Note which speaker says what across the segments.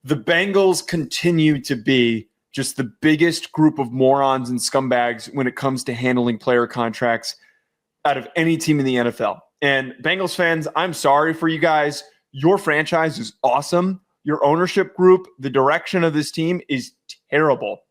Speaker 1: The Bengals continue to be just the biggest group of morons and scumbags when it comes to handling player contracts out of any team in the NFL. And Bengals fans, I'm sorry for you guys. Your franchise is awesome. Your ownership group, the direction of this team is terrible.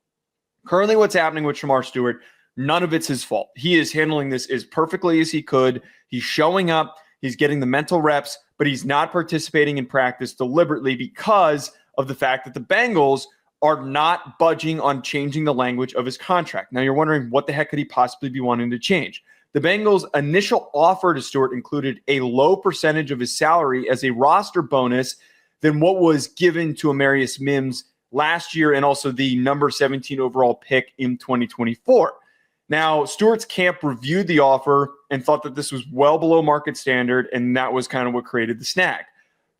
Speaker 1: Currently, what's happening with Shemar Stewart, none of it's his fault. He is handling this as perfectly as he could. He's showing up. He's getting the mental reps, but he's not participating in practice deliberately because of the fact that the Bengals are not budging on changing the language of his contract. Now, you're wondering, what the heck could he possibly be wanting to change? The Bengals' initial offer to Stewart included a low percentage of his salary as a roster bonus than what was given to Amarius Mims last year and also the number 17 overall pick in 2024. Now, Stewart's camp reviewed the offer and thought that this was well below market standard, and that was kind of what created the snag.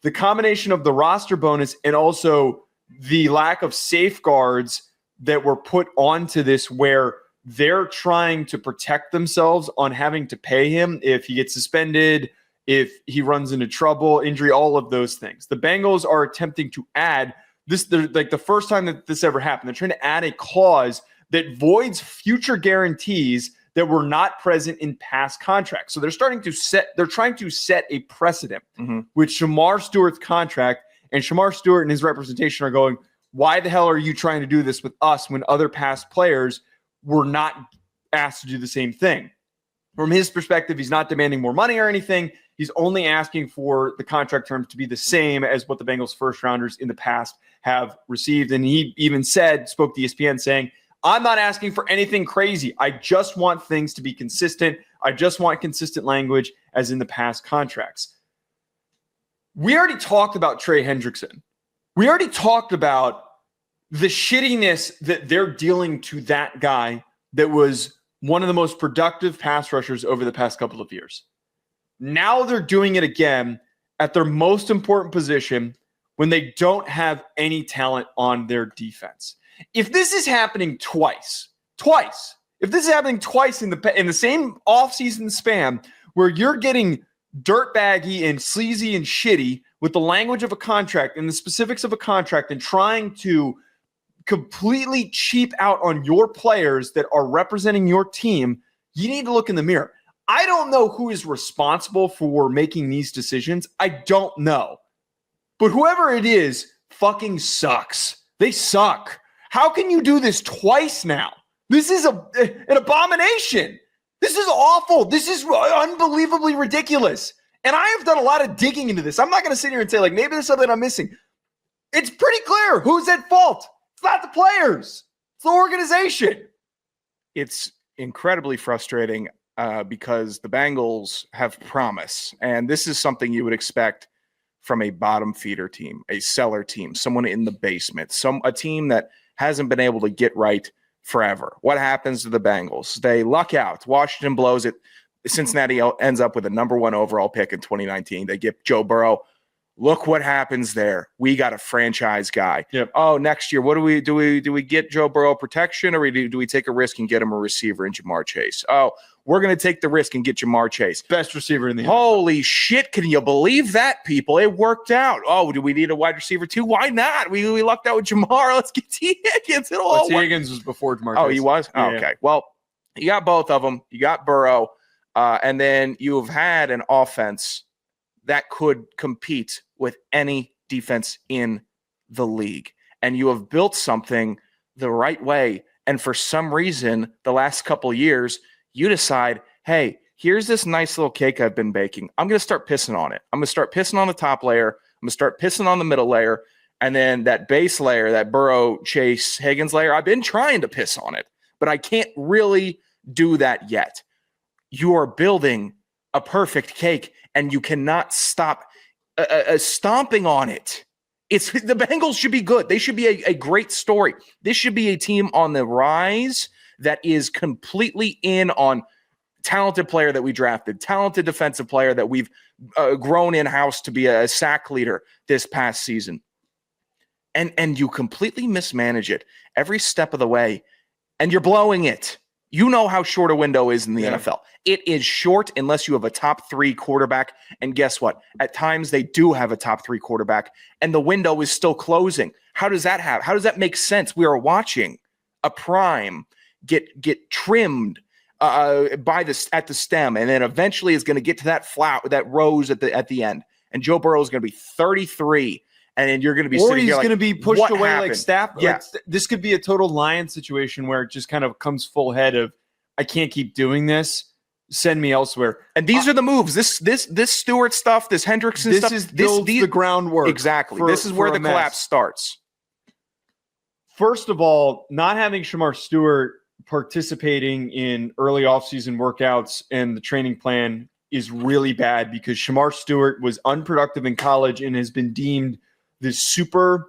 Speaker 1: The combination of the roster bonus and also the lack of safeguards that were put onto this, where they're trying to protect themselves on having to pay him if he gets suspended, if he runs into trouble, injury, all of those things. The Bengals are attempting to add this, like the first time that this ever happened, they're trying to add a clause that voids future guarantees that were not present in past contracts. So they're trying to set a precedent with Shemar Stewart's contract, and Shemar Stewart and his representation are going, why the hell are you trying to do this with us when other past players were not asked to do the same thing? From his perspective, he's not demanding more money or anything. He's only asking for the contract terms to be the same as what the Bengals first rounders in the past have received. And he even spoke to ESPN saying, I'm not asking for anything crazy. I just want things to be consistent. I just want consistent language as in the past contracts. We already talked about Trey Hendrickson. We already talked about the shittiness that they're dealing to that guy that was one of the most productive pass rushers over the past couple of years. Now they're doing it again at their most important position when they don't have any talent on their defense. If this is happening twice, if this is happening twice in the same offseason span where you're getting dirtbaggy and sleazy and shitty with the language of a contract and the specifics of a contract and trying to completely cheap out on your players that are representing your team, you need to look in the mirror. I don't know who is responsible for making these decisions. I don't know. But whoever it is fucking sucks. They suck. How can you do this twice now? This is an abomination. This is awful. This is unbelievably ridiculous. And I have done a lot of digging into this. I'm not going to sit here and say, like, maybe there's something I'm missing. It's pretty clear who's at fault. It's not the players. It's the organization.
Speaker 2: It's incredibly frustrating because the Bengals have promise. And this is something you would expect from a bottom feeder team, a cellar team, someone in the basement, a team that hasn't been able to get right forever. What happens to the Bengals? They luck out. Washington blows it. Cincinnati ends up with a number 1 overall pick in 2019. They get Joe Burrow. Look what happens there. We got a franchise guy.
Speaker 1: Yep.
Speaker 2: Oh, next year, what do we get Joe Burrow protection, or do we take a risk and get him a receiver in Ja'Marr Chase? Oh, we're going to take the risk and get Ja'Marr Chase.
Speaker 1: Best receiver in the NFL.
Speaker 2: Holy shit, can you believe that, people? It worked out. Oh, do we need a wide receiver too? Why not? We lucked out with Ja'Marr. Let's get T. Higgins.
Speaker 1: T. Higgins was before Ja'Marr
Speaker 2: Oh,
Speaker 1: Chase.
Speaker 2: he was?
Speaker 1: Yeah,
Speaker 2: oh, okay. Well, you got both of them. You got Burrow, and then you've had an offense that could compete with any defense in the league. And you have built something the right way. And for some reason, the last couple of years, you decide, hey, here's this nice little cake I've been baking. I'm going to start pissing on it. I'm going to start pissing on the top layer. I'm going to start pissing on the middle layer. And then that base layer, that Burrow, Chase, Higgins layer, I've been trying to piss on it, but I can't really do that yet. You are building a perfect cake, and you cannot stop stomping on it. The Bengals should be good. They should be a great story. This should be a team on the rise that is completely in on talented player that we drafted, talented defensive player that we've grown in-house to be a sack leader this past season. And you completely mismanage it every step of the way, and you're blowing it. You know how short a window is in the NFL. It is short unless you have a top 3 quarterback. And guess what? At times they do have a top 3 quarterback, and the window is still closing. How does that make sense? We are watching a prime get trimmed at the stem, and then eventually is going to get to that rose at the end. And Joe Burrow is going to be 33. And then you're going to be
Speaker 1: or
Speaker 2: sitting
Speaker 1: he's
Speaker 2: here
Speaker 1: going to be pushed away
Speaker 2: happened?
Speaker 1: like staff.
Speaker 2: Yeah.
Speaker 1: Like, this could be a total Lions situation where it just kind of comes full head of, I can't keep doing this. Send me elsewhere.
Speaker 2: And these are the moves. This Stewart stuff, this Hendrickson stuff.
Speaker 1: This builds the groundwork.
Speaker 2: Exactly. This is where the collapse starts.
Speaker 1: First of all, not having Shemar Stewart participating in early offseason workouts and the training plan is really bad because Shemar Stewart was unproductive in college and has been deemed this super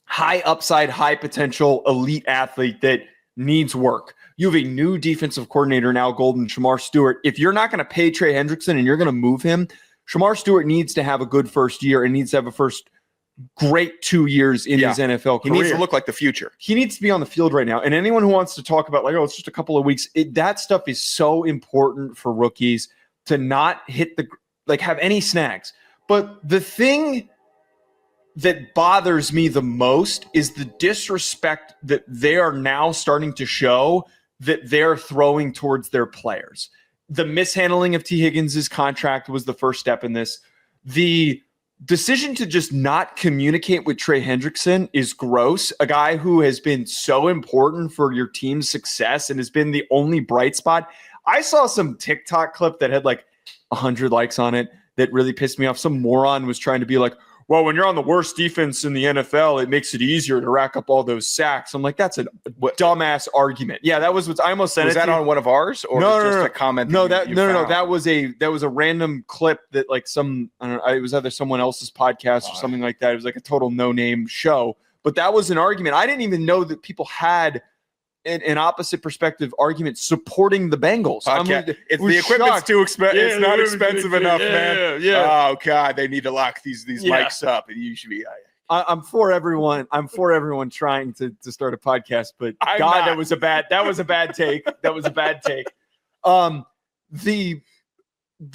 Speaker 1: high upside, high potential elite athlete that needs work. You have a new defensive coordinator now, Golden Shemar Stewart. If you're not going to pay Trey Hendrickson and you're going to move him, Shemar Stewart needs to have a good first year and needs to have a first great 2 years in his NFL career.
Speaker 2: He needs to look like the future.
Speaker 1: He needs to be on the field right now. And anyone who wants to talk about it's just a couple of weeks, that stuff is so important for rookies to not have any snags. But the thing that bothers me the most is the disrespect that they are now starting to show that they're throwing towards their players. The mishandling of T. Higgins' contract was the first step in this. The decision to just not communicate with Trey Hendrickson is gross. A guy who has been so important for your team's success and has been the only bright spot. I saw some TikTok clip that had 100 likes on it that really pissed me off. Some moron was trying to be like, well, when you're on the worst defense in the NFL, it makes it easier to rack up all those sacks. I'm like, that's a dumbass argument. Yeah, that was what I almost said.
Speaker 2: Was that on one of ours, or
Speaker 1: no,
Speaker 2: a comment?
Speaker 1: No, that was a random clip that I don't know, it was either someone else's podcast or something like that. It was like a total no-name show, but that was an argument. I didn't even know that people had an opposite perspective argument supporting the Bengals.
Speaker 2: It's the equipment's too expensive. It's not expensive enough, man.
Speaker 1: Yeah.
Speaker 2: Oh God, they need to lock these mics up, and you should be.
Speaker 1: I'm for everyone. I'm for everyone trying to start a podcast, but that was a bad take. That was a bad take. The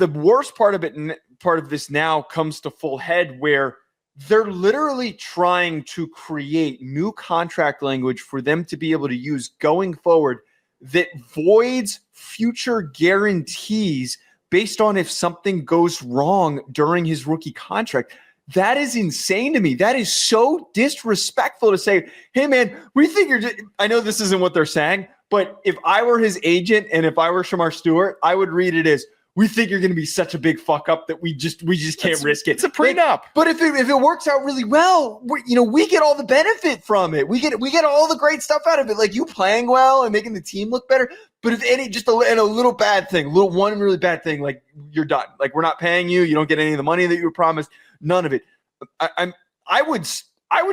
Speaker 1: worst part of this now comes to full head where they're literally trying to create new contract language for them to be able to use going forward that voids future guarantees based on if something goes wrong during his rookie contract. That is insane to me. That is so disrespectful to say, hey, man, we think you're just, I know this isn't what they're saying, but if I were his agent and if I were Shemar Stewart, I would read it as, we think you're going to be such a big fuck up that we just can't risk it.
Speaker 2: It's a prenup.
Speaker 1: But if it works out really well, we get all the benefit from it. We get all the great stuff out of it, like you playing well and making the team look better. But if a little bad thing, one really bad thing, like you're done. Like we're not paying you. You don't get any of the money that you were promised. None of it. I would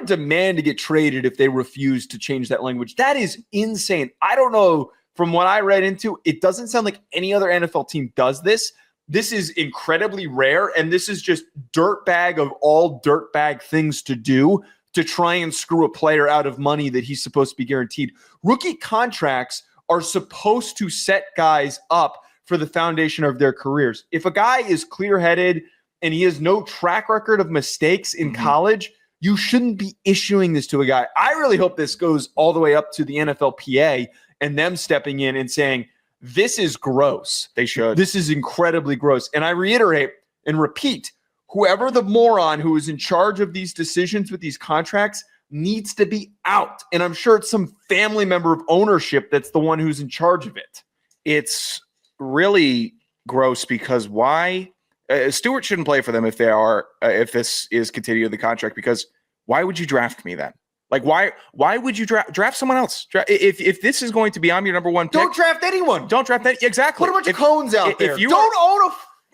Speaker 1: demand to get traded if they refuse to change that language. That is insane. I don't know. From what I read into, it doesn't sound like any other NFL team does this. This is incredibly rare, and this is just dirtbag of all dirtbag things to do to try and screw a player out of money that he's supposed to be guaranteed. Rookie contracts are supposed to set guys up for the foundation of their careers. If a guy is clear-headed and he has no track record of mistakes in college, you shouldn't be issuing this to a guy. I really hope this goes all the way up to the NFLPA and them stepping in and saying, this is gross.
Speaker 2: They should.
Speaker 1: This is incredibly gross. And I reiterate and repeat, whoever the moron who is in charge of these decisions with these contracts needs to be out. And I'm sure it's some family member of ownership that's the one who's in charge of it.
Speaker 2: It's really gross because why? Stewart shouldn't play for them if this is continuing the contract, because why would you draft me then? Like, why would you draft someone else? If this is going to be, I'm your number one pick.
Speaker 1: Don't draft anyone.
Speaker 2: Don't draft that. Exactly.
Speaker 1: Put a bunch of cones out there. Don't own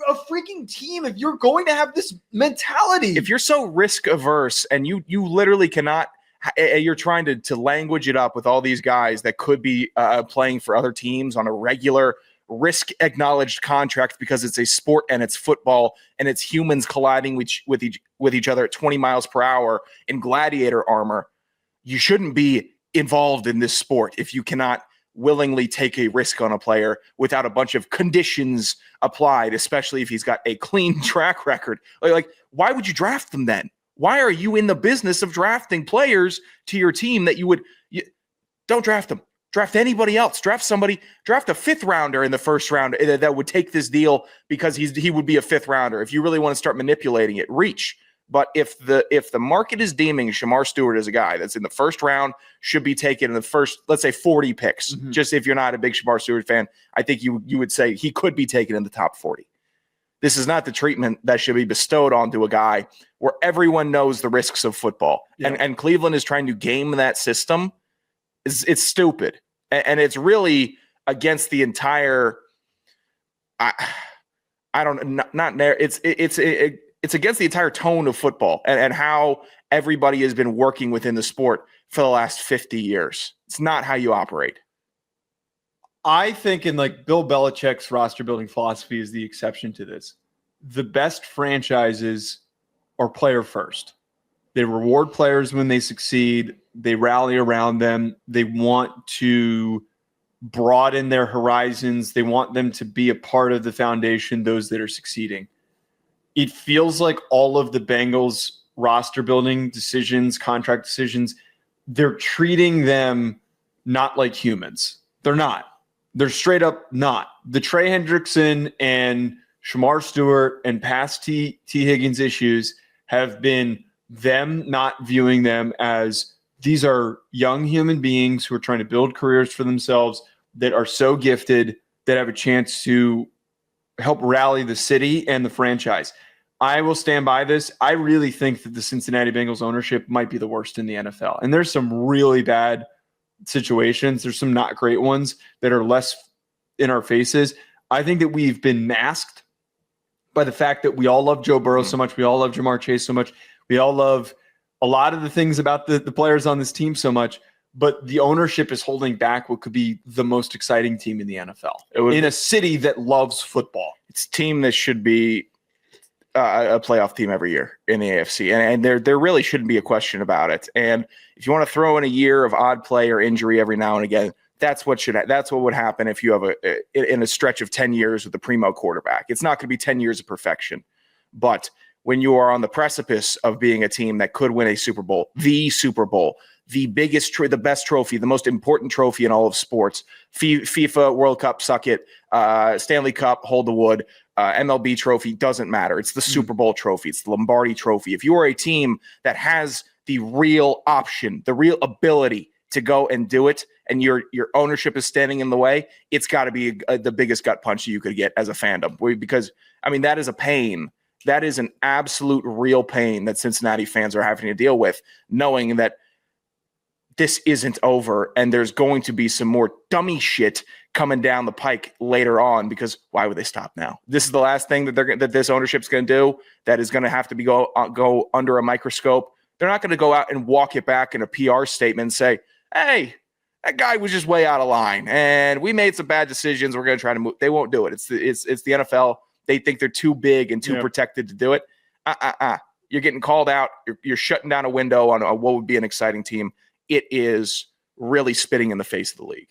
Speaker 1: a freaking team if you're going to have this mentality.
Speaker 2: If you're so risk averse and you literally cannot, you're trying to language it up with all these guys that could be playing for other teams on a regular risk acknowledged contract because it's a sport and it's football and it's humans colliding with each other at 20 miles per hour in gladiator armor. You shouldn't be involved in this sport if you cannot willingly take a risk on a player without a bunch of conditions applied, especially if he's got a clean track record. Like, why would you draft them then? Why are you in the business of drafting players to your team that don't draft them? Draft anybody else. Draft a fifth rounder in the first round that would take this deal because he would be a fifth rounder. If you really want to start manipulating it, reach. But if the market is deeming Shemar Stewart as a guy that's in the first round, should be taken in the first, let's say 40 picks, just if you're not a big Shemar Stewart fan, I think you would say he could be taken in the top 40. This is not the treatment that should be bestowed onto a guy where everyone knows the risks of football. Yeah. And Cleveland is trying to game that system. It's stupid. And it's really against the entire, it's against the entire tone of football and how everybody has been working within the sport for the last 50 years. It's not how you operate.
Speaker 1: I think in like Bill Belichick's roster building philosophy is the exception to this. The best franchises are player first. They reward players when they succeed. They rally around them. They want to broaden their horizons. They want them to be a part of the foundation, those that are succeeding. It feels like all of the Bengals roster building decisions, contract decisions, they're treating them not like humans. They're not. They're straight up not. The Trey Hendrickson and Shemar Stewart and past T. Higgins issues have been them not viewing them as these are young human beings who are trying to build careers for themselves that are so gifted that have a chance to help rally the city and the franchise. I will stand by this. I really think that the Cincinnati Bengals ownership might be the worst in the NFL. And there's some really bad situations. There's some not great ones that are less in our faces. I think that we've been masked by the fact that we all love Joe Burrow so much. We all love Jamar Chase so much. We all love a lot of the things about the players on this team so much. But the ownership is holding back what could be the most exciting team in the NFL in a city that loves football.
Speaker 2: It's a team that should be a playoff team every year in the AFC. And there really shouldn't be a question about it. And if you want to throw in a year of odd play or injury every now and again, that's what would happen if you have in a stretch of 10 years with a primo quarterback. It's not going to be 10 years of perfection. But when you are on the precipice of being a team that could win a Super Bowl, the biggest, the best trophy, the most important trophy in all of sports, FIFA World Cup, suck it, Stanley Cup, hold the wood, MLB trophy, doesn't matter. It's the Super Bowl trophy. It's the Lombardi trophy. If you are a team that has the real option, the real ability to go and do it, and your ownership is standing in the way, it's got to be the biggest gut punch you could get as a fandom. Because, I mean, that is a pain. That is an absolute real pain that Cincinnati fans are having to deal with, knowing that this isn't over and there's going to be some more dummy shit coming down the pike later on, because why would they stop now? This is the last thing that this ownership's going to do that is going to have to be go under a microscope. They're not going to go out and walk it back in a PR statement and say, hey, that guy was just way out of line and we made some bad decisions. We're going to try to move. They won't do it. It's the NFL. They think they're too big and too protected to do it. You're getting called out. You're shutting down a window on what would be an exciting team. It is really spitting in the face of the league.